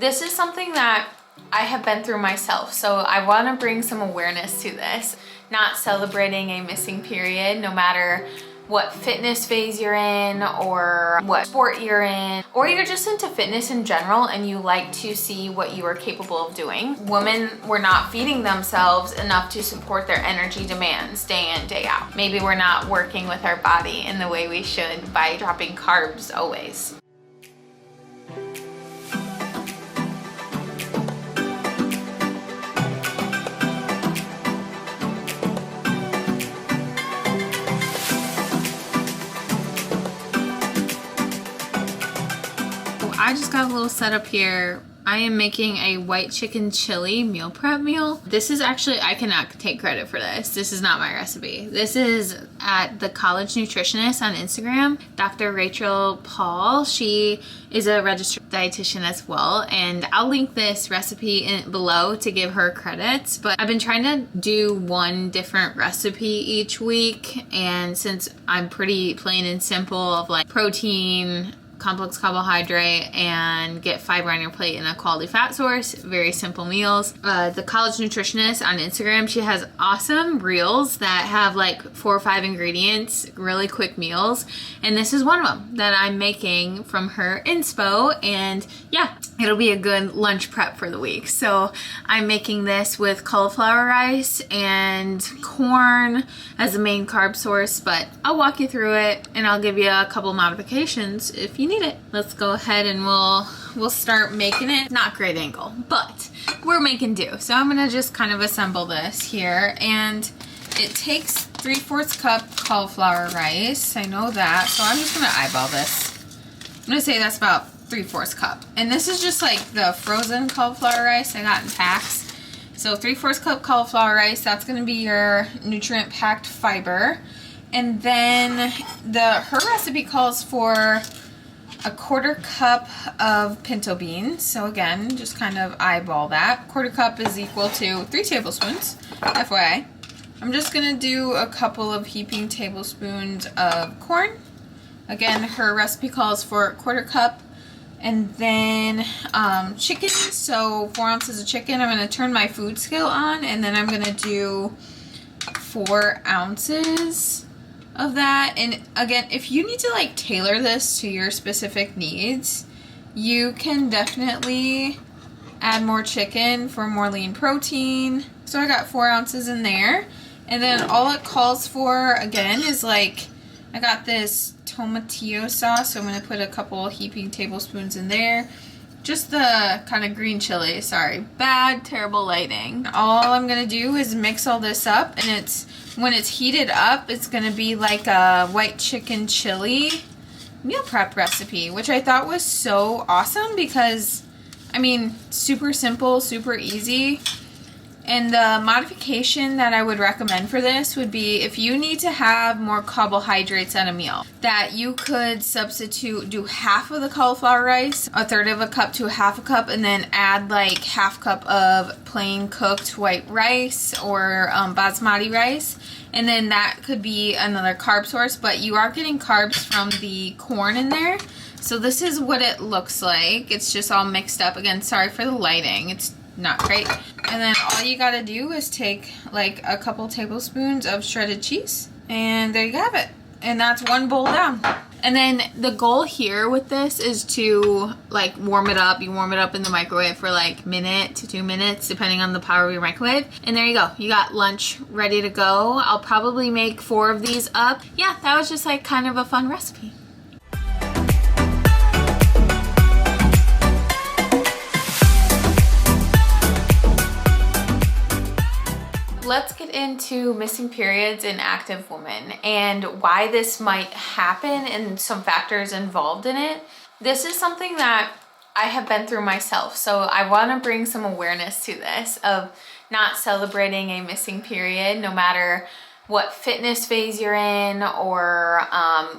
This is something that I have been through myself, so I want to bring some awareness to this. Not celebrating a missing period, no matter what fitness phase you're in or what sport you're in, or you're just into fitness in general and you like to see what you are capable of doing. Women were not feeding themselves enough to support their energy demands day in, day out. Maybe we're not working with our body in the way we should by dropping carbs always. I just got a little setup here. I am making a white chicken chili meal prep meal. This is actually, I cannot take credit for this. This is not my recipe. This is at the College Nutritionist on Instagram, Dr. Rachel Paul. She is a registered dietitian as well, and I'll link this recipe below to give her credits. But I've been trying to do one different recipe each week, and since I'm pretty plain and simple of like protein, complex carbohydrate, and get fiber on your plate and a quality fat source. Very simple meals. The College Nutritionist on Instagram, she has awesome reels that have like 4 or 5 ingredients, really quick meals. And this is one of them that I'm making from her inspo. And yeah, it'll be a good lunch prep for the week. So I'm making this with cauliflower rice and corn as the main carb source, but I'll walk you through it and I'll give you a couple modifications if you need it. Let's go ahead and we'll start making it. Not great angle, but we're making do. So I'm gonna just kind of assemble this here, and it takes 3/4 cup cauliflower rice. I know that, so I'm just gonna eyeball this. I'm gonna say that's about 3/4 cup. And this is just like the frozen cauliflower rice I got in packs. So 3/4 cup cauliflower rice, that's gonna be your nutrient packed fiber. And then her recipe calls for 1/4 cup of pinto beans. So again, just kind of eyeball that. 1/4 cup is equal to 3 tablespoons, FYI. I'm just gonna do a couple of heaping tablespoons of corn. Again, her recipe calls for 1/4 cup. And then chicken, so 4 ounces of chicken. I'm gonna turn my food scale on, and then I'm gonna do 4 ounces of that. And again, if you need to like tailor this to your specific needs, you can definitely add more chicken for more lean protein. So I got 4 ounces in there. And then all it calls for again is like, I got this tomatillo sauce, so I'm going to put a couple heaping tablespoons in there. Just the kind of green chili, sorry, bad, terrible lighting. All I'm going to do is mix all this up, and when it's heated up, it's going to be like a white chicken chili meal prep recipe, which I thought was so awesome because, I mean, super simple, super easy. And the modification that I would recommend for this would be if you need to have more carbohydrates at a meal, that you could substitute, do half of the cauliflower rice, 1/3 of a cup to 1/2 a cup, and then add like 1/2 cup of plain cooked white rice or basmati rice. And then that could be another carb source, but you are getting carbs from the corn in there. So this is what it looks like. It's just all mixed up. Again, sorry for the lighting. It's not great. And then all you gotta do is take like a couple tablespoons of shredded cheese, and there you have it. And that's 1 bowl down. And then the goal here with this is to like warm it up. You warm it up in the microwave for like 1 to 2 minutes, depending on the power of your microwave. And there you go. You got lunch ready to go. I'll probably make 4 of these up. Yeah, that was just like kind of a fun recipe. Let's get into missing periods in active women and why this might happen and some factors involved in it. This is something that I have been through myself, so I want to bring some awareness to this of not celebrating a missing period, no matter what fitness phase you're in or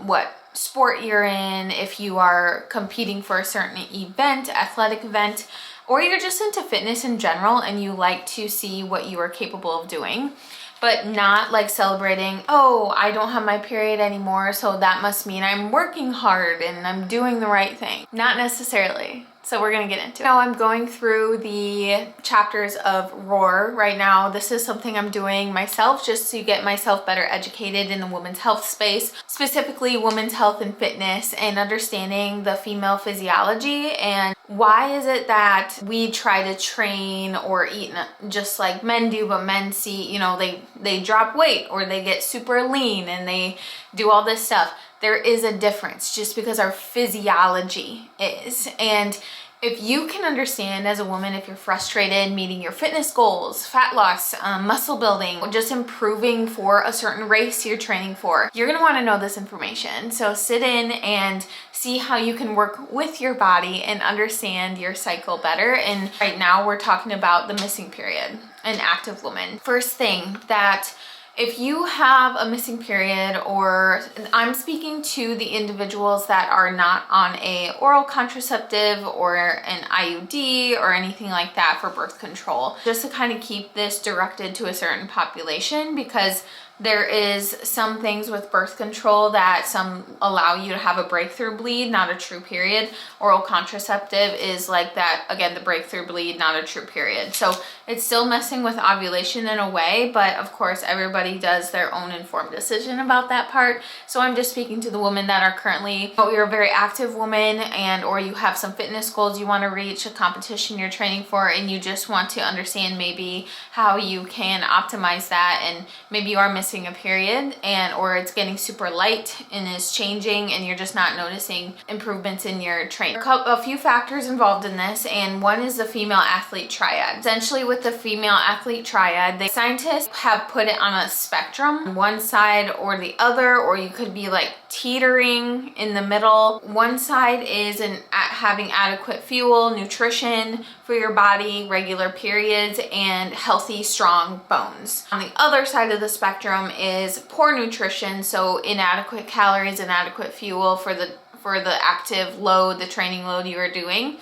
what sport you're in, if you are competing for a certain event, athletic event, or you're just into fitness in general and you like to see what you are capable of doing, but not like celebrating, oh, I don't have my period anymore, so that must mean I'm working hard and I'm doing the right thing. Not necessarily. So we're gonna get into it. Now I'm going through the chapters of Roar right now. This is something I'm doing myself just to get myself better educated in the women's health space, specifically women's health and fitness, and understanding the female physiology and why is it that we try to train or eat just like men do, but men see, you know, they drop weight or they get super lean and they do all this stuff. There is a difference just because our physiology is. And if you can understand as a woman, if you're frustrated meeting your fitness goals, fat loss, muscle building, just improving for a certain race you're training for, you're gonna wanna know this information. So sit in and see how you can work with your body and understand your cycle better. And right now we're talking about the missing period, an active woman. First thing, that if you have a missing period, or I'm speaking to the individuals that are not on a oral contraceptive or an IUD or anything like that for birth control, just to kind of keep this directed to a certain population, because there is some things with birth control that some allow you to have a breakthrough bleed, not a true period. Oral contraceptive is like that, again, the breakthrough bleed, not a true period. So it's still messing with ovulation in a way, but of course everybody does their own informed decision about that part. So I'm just speaking to the women that are currently, you're a very active woman, and or you have some fitness goals you want to reach, a competition you're training for, and you just want to understand maybe how you can optimize that, and maybe you are missing a period and or it's getting super light and is changing and you're just not noticing improvements in your training. A few factors involved in this, and one is the female athlete triad. Essentially with the female athlete triad, the scientists have put it on a spectrum, one side or the other, or you could be like teetering in the middle. One side is having adequate fuel, nutrition for your body, regular periods, and healthy, strong bones. On the other side of the spectrum is poor nutrition, so inadequate calories, inadequate fuel for the active load, the training load you are doing,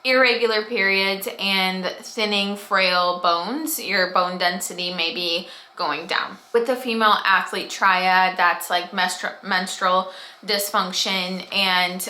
irregular periods, and thinning, frail bones. Your bone density may be going down. With the female athlete triad, that's like menstrual dysfunction, and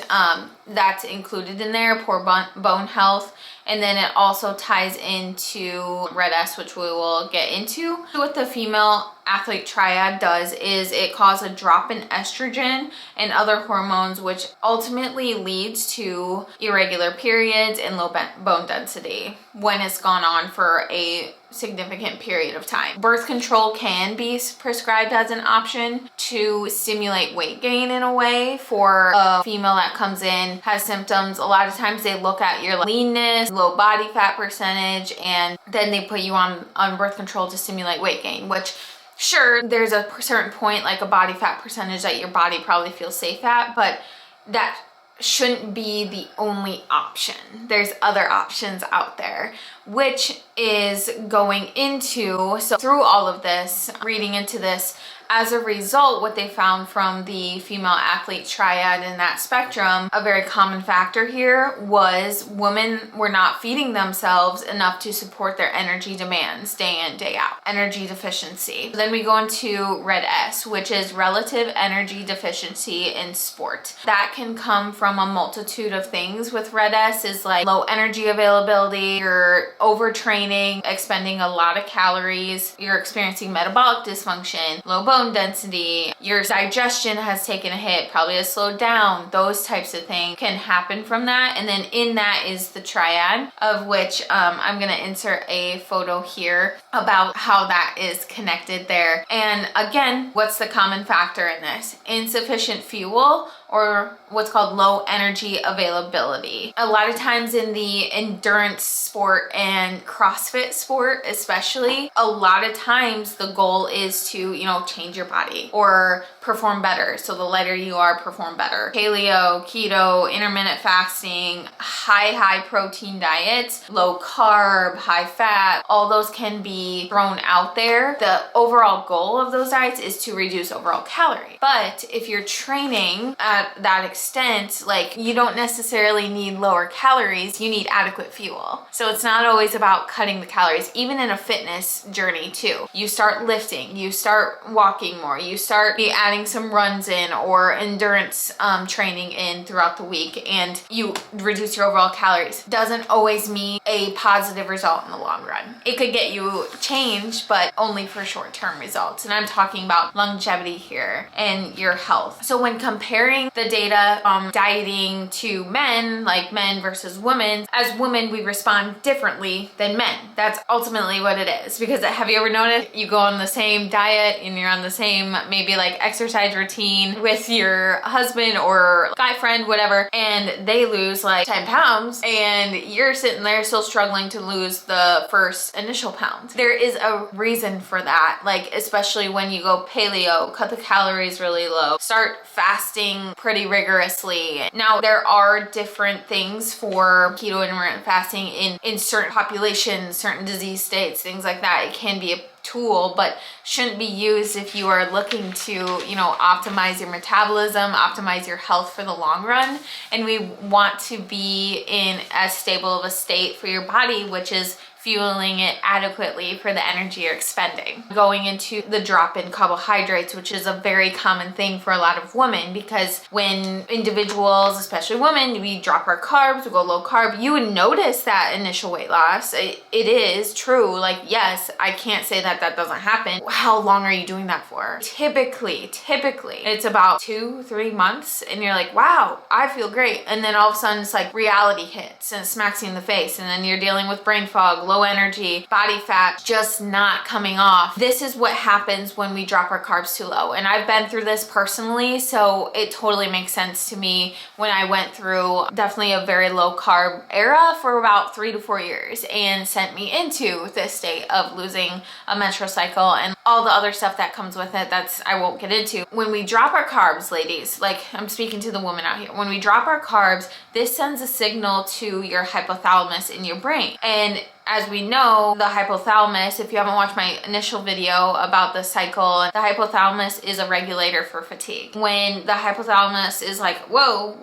that's included in there, poor bone health. And then it also ties into Red S, which we will get into. What the female athlete triad does is it causes a drop in estrogen and other hormones, which ultimately leads to irregular periods and low bone density when it's gone on for a significant period of time. Birth control can be prescribed as an option to stimulate weight gain in a way for a female that comes in, has symptoms. A lot of times they look at your leanness, low body fat percentage, and then they put you on birth control to stimulate weight gain, which sure, there's a certain point, like a body fat percentage that your body probably feels safe at, but that shouldn't be the only option. There's other options out there, which is going into, so through all of this, reading into this, as a result, what they found from the female athlete triad in that spectrum, a very common factor here was women were not feeding themselves enough to support their energy demands day in, day out. Energy deficiency. Then we go into Red S, which is relative energy deficiency in sport. That can come from a multitude of things. With Red S is like low energy availability, you're overtraining, expending a lot of calories, you're experiencing metabolic dysfunction, low bone density, your digestion has taken a hit, probably has slowed down. Those types of things can happen from that. And then in that is the triad, of which I'm gonna insert a photo here about how that is connected there. And again, what's the common factor in this? Insufficient fuel, or what's called low energy availability. A lot of times in the endurance sport and CrossFit sport especially, a lot of times the goal is to, you know, change your body or perform better. So the lighter you are, perform better. Paleo, keto, intermittent fasting, high protein diets, low carb, high fat, all those can be thrown out there. The overall goal of those diets is to reduce overall calories. But if you're training that extent, like you don't necessarily need lower calories, you need adequate fuel. So it's not always about cutting the calories, even in a fitness journey too. You start lifting, you start walking more, you start adding some runs in or endurance training in throughout the week, and you reduce your overall calories. Doesn't always mean a positive result in the long run. It could get you change, but only for short-term results. And I'm talking about longevity here and your health. So when comparing the data on dieting to men, like men versus women, as women we respond differently than men. That's ultimately what it is. Because have you ever noticed you go on the same diet and you're on the same maybe like exercise routine with your husband or guy friend, whatever, and they lose like 10 pounds and you're sitting there still struggling to lose the first initial pound. There is a reason for that, like especially when you go paleo, cut the calories really low, start fasting pretty rigorously. Now there are different things for keto intermittent fasting in certain populations, certain disease states, things like that. It can be a tool, but shouldn't be used if you are looking to, you know, optimize your metabolism, optimize your health for the long run. And we want to be in as stable of a state for your body, which is fueling it adequately for the energy you're expending. Going into the drop in carbohydrates, which is a very common thing for a lot of women, because when individuals, especially women, we drop our carbs, we go low carb, you would notice that initial weight loss. It is true. Like, yes, I can't say that that doesn't happen. How long are you doing that for? Typically, it's about 2-3 months, and you're like, wow, I feel great. And then all of a sudden it's like reality hits and smacks you in the face, and then you're dealing with brain fog, low energy, body fat just not coming off. This is what happens when we drop our carbs too low. And I've been through this personally, so it totally makes sense to me when I went through definitely a very low carb era for about 3 to 4 years, and sent me into this state of losing a menstrual cycle and all the other stuff that comes with it that's I won't get into. When we drop our carbs, ladies, like I'm speaking to the woman out here, when we drop our carbs, this sends a signal to your hypothalamus in your brain. And as we know, the hypothalamus, if you haven't watched my initial video about the cycle, the hypothalamus is a regulator for fatigue. When the hypothalamus is like, whoa,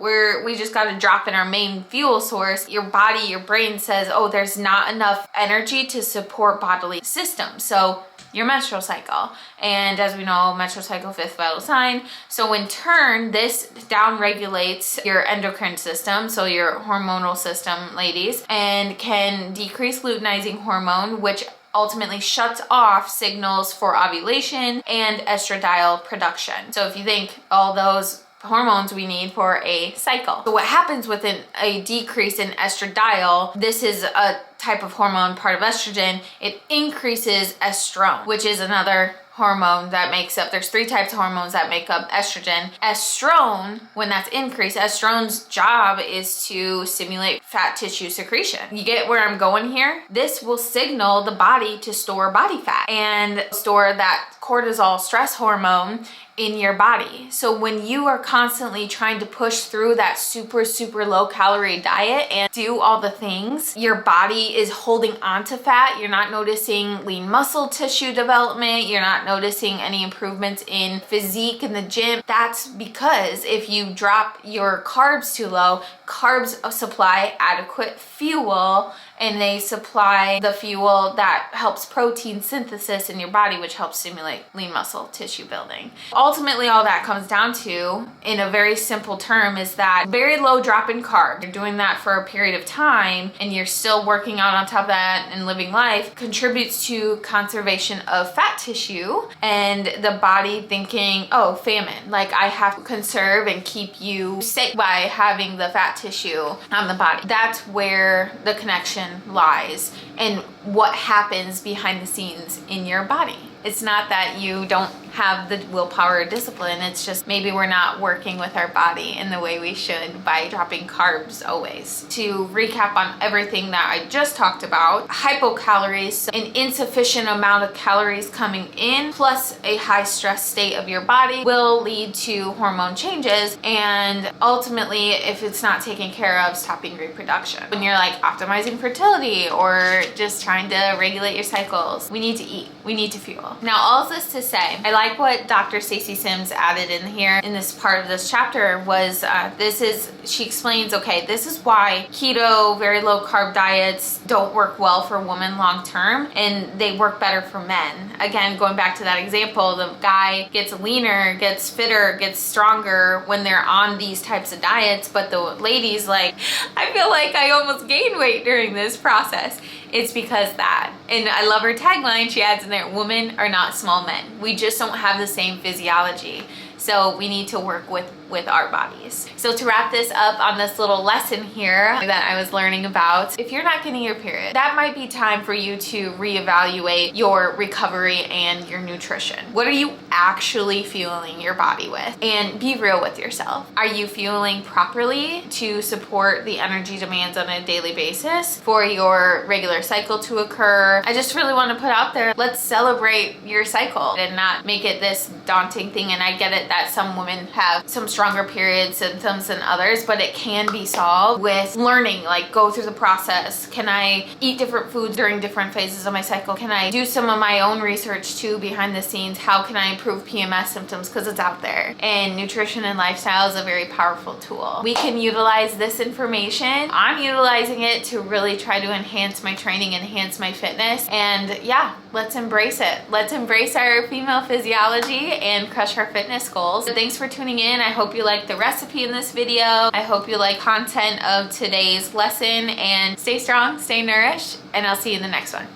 we just got to drop in our main fuel source, your body, your brain says, oh, there's not enough energy to support bodily systems. So your menstrual cycle. And as we know, menstrual cycle, 5th vital sign. So in turn, this down-regulates your endocrine system, so your hormonal system, ladies, and can decrease luteinizing hormone, which ultimately shuts off signals for ovulation and estradiol production. So if you think all those hormones we need for a cycle. So what happens with a decrease in estradiol, this is a type of hormone, part of estrogen, it increases estrone, which is another hormone that makes up, there's 3 types of hormones that make up estrogen. Estrone, when that's increased, estrone's job is to stimulate fat tissue secretion. You get where I'm going here? This will signal the body to store body fat and store that cortisol stress hormone in your body. So when you are constantly trying to push through that super low calorie diet and do all the things, your body is holding on to fat. You're not noticing lean muscle tissue development. You're not noticing any improvements in physique in the gym. That's because if you drop your carbs too low, carbs supply adequate fuel, and they supply the fuel that helps protein synthesis in your body, which helps stimulate lean muscle tissue building. Ultimately, all that comes down to, in a very simple term, is that very low drop in carb, you're doing that for a period of time and you're still working out on top of that and living life, contributes to conservation of fat tissue and the body thinking, oh, famine, like I have to conserve and keep you safe by having the fat tissue on the body. That's where the connection lies and what happens behind the scenes in your body. It's not that you don't have the willpower or discipline, it's just maybe we're not working with our body in the way we should by dropping carbs always. To recap on everything that I just talked about, hypocalories, so an insufficient amount of calories coming in plus a high stress state of your body will lead to hormone changes, and ultimately, if it's not taken care of, stopping reproduction. When you're like optimizing fertility or just trying to regulate your cycles, we need to eat, we need to fuel. cycle. Now, all of this to say, I like what Dr. Stacey Sims added in here in this part of this chapter was she explains, okay, this is why keto, very low carb diets don't work well for women long term, and they work better for men. Again, going back to that example, the guy gets leaner, gets fitter, gets stronger when they're on these types of diets, but the lady's like, I feel like I almost gained weight during this process. It's because that. And I love her tagline. She adds in there, women are not small men. We just don't have the same physiology. So we need to work with our bodies. So to wrap this up on this little lesson here that I was learning about, if you're not getting your period, that might be time for you to reevaluate your recovery and your nutrition. What are you actually fueling your body with? And be real with yourself. Are you fueling properly to support the energy demands on a daily basis for your regular cycle to occur? I just really want to put out there, let's celebrate your cycle and not make it this daunting thing. And I get it that some women have some stronger period symptoms than others, but it can be solved with learning, like go through the process. Can I eat different foods during different phases of my cycle? Can I do some of my own research too behind the scenes? How can I improve PMS symptoms? Because it's out there. And nutrition and lifestyle is a very powerful tool. We can utilize this information. I'm utilizing it to really try to enhance my training, enhance my fitness. And yeah, let's embrace it. Let's embrace our female physiology and crush our fitness goals. So thanks for tuning in. I hope you like the recipe in this video. I hope you like content of today's lesson, and stay strong, stay nourished, and I'll see you in the next one.